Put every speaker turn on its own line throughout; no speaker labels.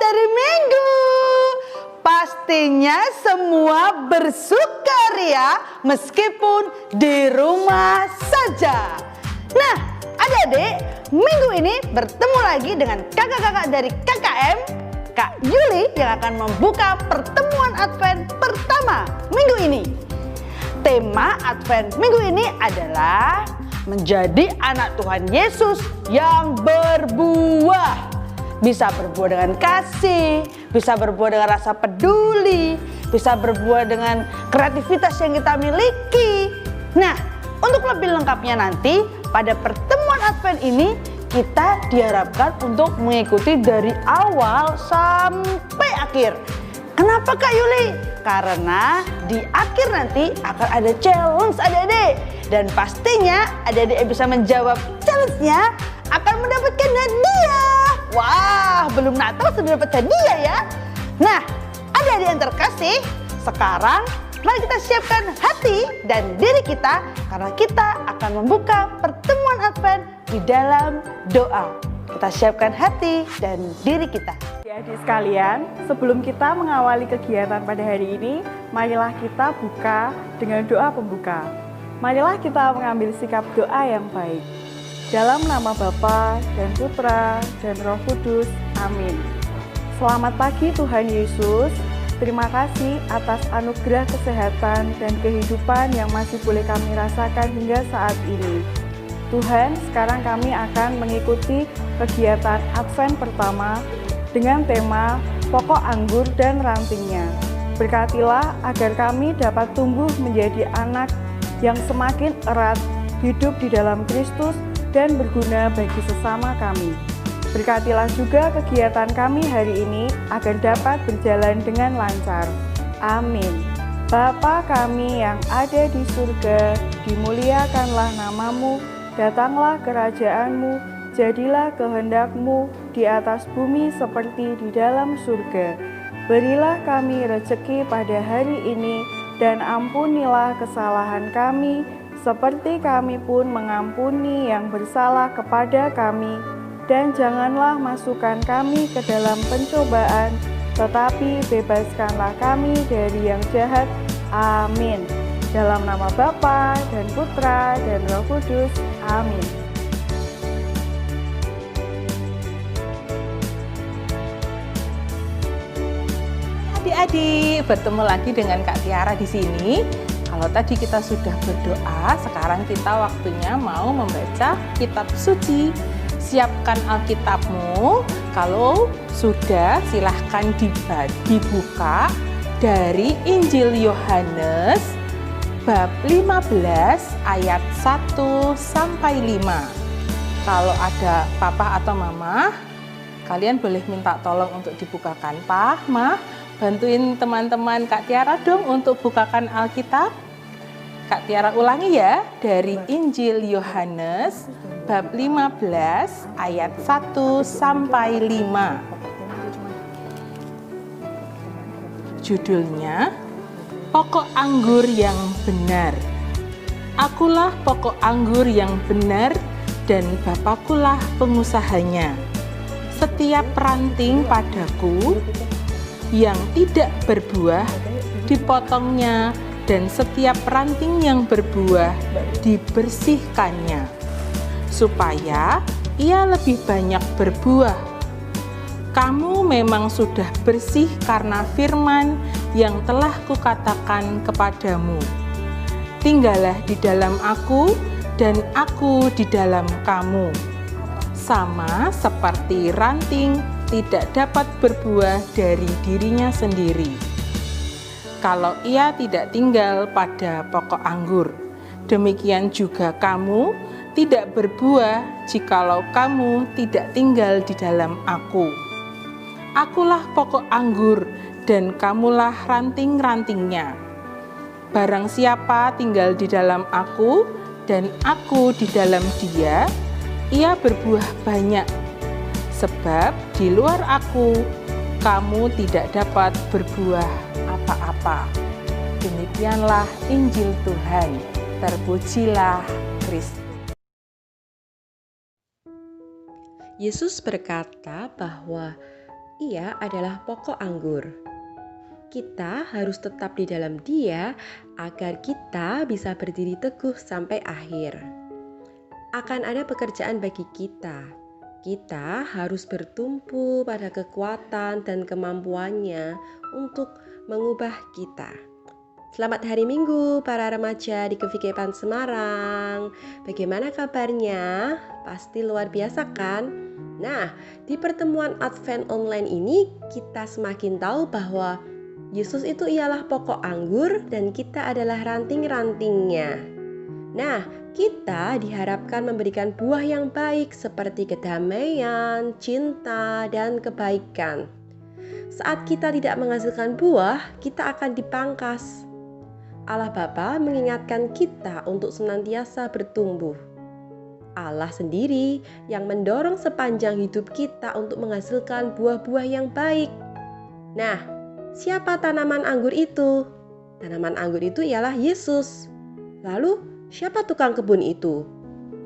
dari Minggu. Pastinya semua bersukaria meskipun di rumah saja. Nah, adik-adik, minggu ini bertemu lagi dengan kakak-kakak dari KKM, Kak Yuli yang akan membuka pertemuan Advent pertama minggu ini. Tema Advent minggu ini adalah menjadi anak Tuhan Yesus yang berbuah. Bisa berbuah dengan kasih, bisa berbuah dengan rasa peduli, bisa berbuah dengan kreativitas yang kita miliki. Nah, untuk lebih lengkapnya nanti pada pertemuan Advent ini kita diharapkan untuk mengikuti dari awal sampai akhir. Kenapa Kak Yuli? Karena di akhir nanti akan ada challenge adik-adik. Dan pastinya adik-adik yang bisa menjawab challenge-nya akan mendapatkan hadiah. Wah, belum Natal sudah dapat hadiah ya. Nah, adik-adik yang terkasih, sekarang mari kita siapkan hati dan diri kita karena kita akan membuka pertemuan Advent di dalam doa. Kita siapkan hati dan diri kita.
Adik sekalian, sebelum kita mengawali kegiatan pada hari ini, marilah kita buka dengan doa pembuka. Marilah kita mengambil sikap doa yang baik. Dalam nama Bapa dan Putra dan Roh Kudus, amin. Selamat pagi Tuhan Yesus. Terima kasih atas anugerah kesehatan dan kehidupan yang masih boleh kami rasakan hingga saat ini. Tuhan, sekarang kami akan mengikuti kegiatan Advent pertama dengan tema pokok anggur dan rantingnya. Berkatilah agar kami dapat tumbuh menjadi anak yang semakin erat hidup di dalam Kristus dan berguna bagi sesama kami. Berkatilah juga kegiatan kami hari ini agar dapat berjalan dengan lancar. Amin. Bapa kami yang ada di surga, dimuliakanlah namamu, datanglah kerajaanmu, jadilah kehendak-Mu di atas bumi seperti di dalam surga. Berilah kami rezeki pada hari ini, dan ampunilah kesalahan kami, seperti kami pun mengampuni yang bersalah kepada kami. Dan janganlah masukkan kami ke dalam pencobaan, tetapi bebaskanlah kami dari yang jahat. Amin. Dalam nama Bapa dan Putra dan Roh Kudus. Amin.
Adik-adik, bertemu lagi dengan Kak Tiara di sini. Kalau tadi kita sudah berdoa, sekarang kita waktunya mau membaca kitab suci. Siapkan Alkitabmu. Kalau sudah, silahkan dibuka dari Injil Yohanes bab 15 ayat 1 sampai 5. Kalau ada papa atau mama, kalian boleh minta tolong untuk dibukakan. Pak, Ma, bantuin teman-teman Kak Tiara dong untuk bukakan Alkitab. Kak Tiara ulangi ya, dari Injil Yohanes bab 15 ayat 1 sampai 5. Judulnya, Pokok Anggur yang Benar. Akulah pokok anggur yang benar dan Bapakkulah pengusahanya. Setiap ranting padaku yang tidak berbuah dipotongnya, dan setiap ranting yang berbuah dibersihkannya, supaya ia lebih banyak berbuah. Kamu memang sudah bersih karena firman yang telah kukatakan kepadamu. Tinggallah di dalam aku, dan aku di dalam kamu. Sama seperti ranting tidak dapat berbuah dari dirinya sendiri kalau ia tidak tinggal pada pokok anggur. Demikian juga kamu tidak berbuah jikalau kamu tidak tinggal di dalam aku. Akulah pokok anggur dan kamulah ranting-rantingnya. Barang siapa tinggal di dalam aku dan aku di dalam dia, ia berbuah banyak. Sebab di luar aku, kamu tidak dapat berbuah apa-apa. Demikianlah Injil Tuhan. Terpujilah Kristus.
Yesus berkata bahwa Ia adalah pokok anggur. Kita harus tetap di dalam Dia agar kita bisa berdiri teguh sampai akhir. Akan ada pekerjaan bagi kita. Kita harus bertumpu pada kekuatan dan kemampuannya untuk mengubah kita. Selamat hari Minggu para remaja di KVK Semarang. Bagaimana kabarnya? Pasti luar biasa kan? Nah, di pertemuan Advent online ini kita semakin tahu bahwa Yesus itu ialah pokok anggur dan kita adalah ranting-rantingnya. Nah, kita diharapkan memberikan buah yang baik seperti kedamaian, cinta, dan kebaikan. Saat kita tidak menghasilkan buah, kita akan dipangkas. Allah Bapa mengingatkan kita untuk senantiasa bertumbuh. Allah sendiri yang mendorong sepanjang hidup kita untuk menghasilkan buah-buah yang baik. Nah, siapa tanaman anggur itu? Tanaman anggur itu ialah Yesus. Lalu, siapa tukang kebun itu?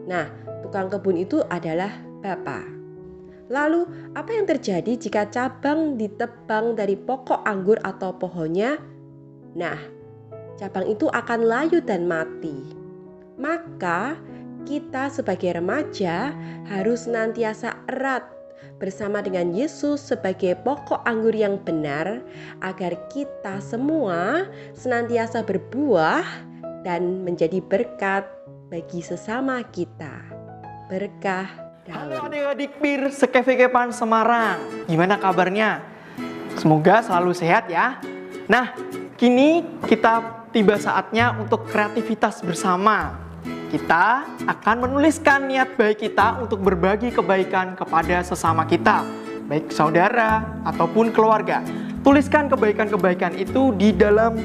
Nah, tukang kebun itu adalah Bapa. Lalu, apa yang terjadi jika cabang ditebang dari pokok anggur atau pohonnya? Nah, cabang itu akan layu dan mati. Maka, kita sebagai remaja harus senantiasa erat bersama dengan Yesus sebagai pokok anggur yang benar agar kita semua senantiasa berbuah dan menjadi berkat bagi sesama kita. Berkah
Halo
daun.
adik-adik PIR se-KVK Semarang. Gimana kabarnya? Semoga selalu sehat ya. Nah, kini kita tiba saatnya untuk kreativitas bersama. Kita akan menuliskan niat baik kita untuk berbagi kebaikan kepada sesama kita, baik saudara ataupun keluarga. Tuliskan kebaikan-kebaikan itu di dalam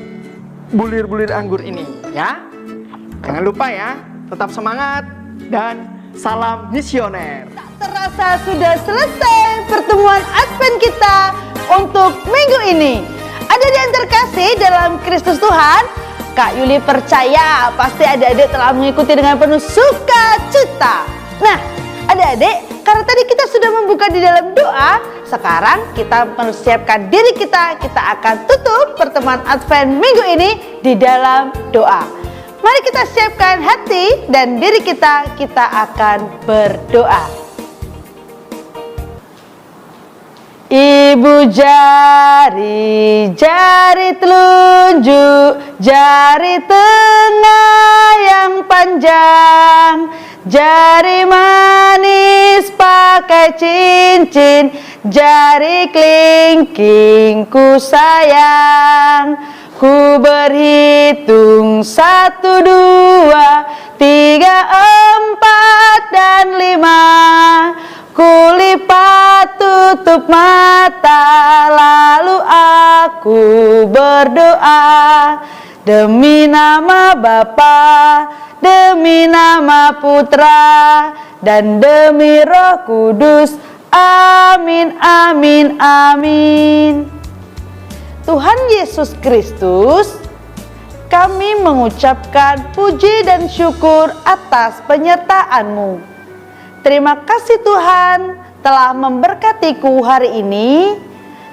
bulir-bulir anggur ini ya. Jangan lupa ya, tetap semangat dan salam misioner.
Terasa sudah selesai pertemuan Advent kita untuk minggu ini. Ada yang terkasih dalam Kristus Tuhan, Kak Yuli percaya pasti adik-adik telah mengikuti dengan penuh sukacita. Nah, adik-adik, karena tadi kita sudah membuka di dalam doa, sekarang kita mempersiapkan diri kita akan tutup pertemuan Advent minggu ini di dalam doa. Mari kita siapkan hati dan diri kita akan berdoa. Ibu jari, jari telunjuk, jari tengah yang panjang, jari manis pakai cincin, jari kelingking ku sayang. Ku berhitung 1, 2, 3, 4, dan 5. Ku lipat tutup mata, lalu aku berdoa. Demi nama Bapa, demi nama Putra, dan demi Roh Kudus. Amin, amin, amin. Tuhan Yesus Kristus, kami mengucapkan puji dan syukur atas penyertaan-Mu. Terima kasih Tuhan telah memberkatiku hari ini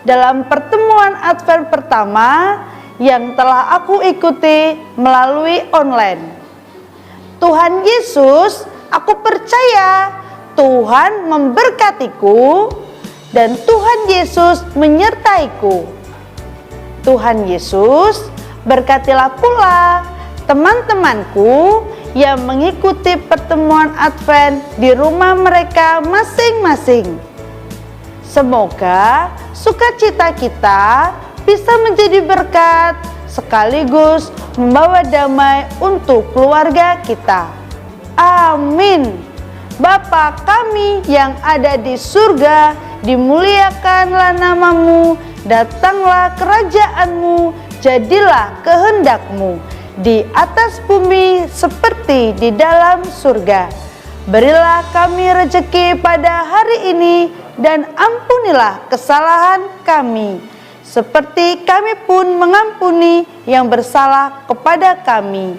dalam pertemuan Advent pertama yang telah aku ikuti melalui online. Tuhan Yesus, aku percaya Tuhan memberkatiku dan Tuhan Yesus menyertaiku. Tuhan Yesus, berkatilah pula teman-temanku yang mengikuti pertemuan Advent di rumah mereka masing-masing. Semoga sukacita kita bisa menjadi berkat sekaligus membawa damai untuk keluarga kita. Amin. Bapa kami yang ada di surga, dimuliakanlah nama-Mu, datanglah kerajaan-Mu, jadilah kehendak-Mu di atas bumi seperti di dalam surga. Berilah kami rezeki pada hari ini dan ampunilah kesalahan kami, seperti kami pun mengampuni yang bersalah kepada kami.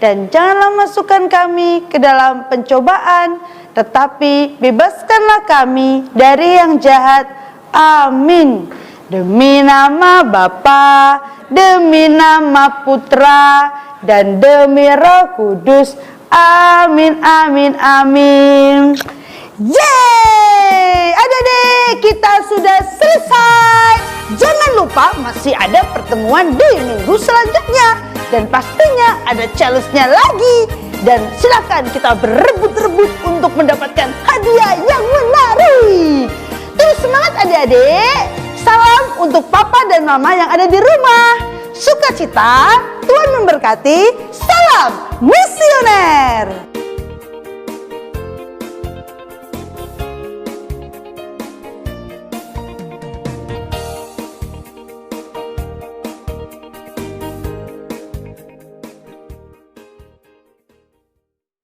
Dan janganlah masukkan kami ke dalam pencobaan, tetapi bebaskanlah kami dari yang jahat. Amin. Demi nama Bapa, demi nama Putra, dan demi Roh Kudus. Amin, amin, amin. Yeay! Adik-adik, kita sudah selesai. Jangan lupa masih ada pertemuan di minggu selanjutnya. Dan pastinya ada challenge-nya lagi. Dan silakan kita berebut-rebut untuk mendapatkan hadiah yang menarik. Terus semangat adik-adik. Salam untuk papa dan mama yang ada di rumah. Sukacita, Tuhan memberkati. Salam misioner.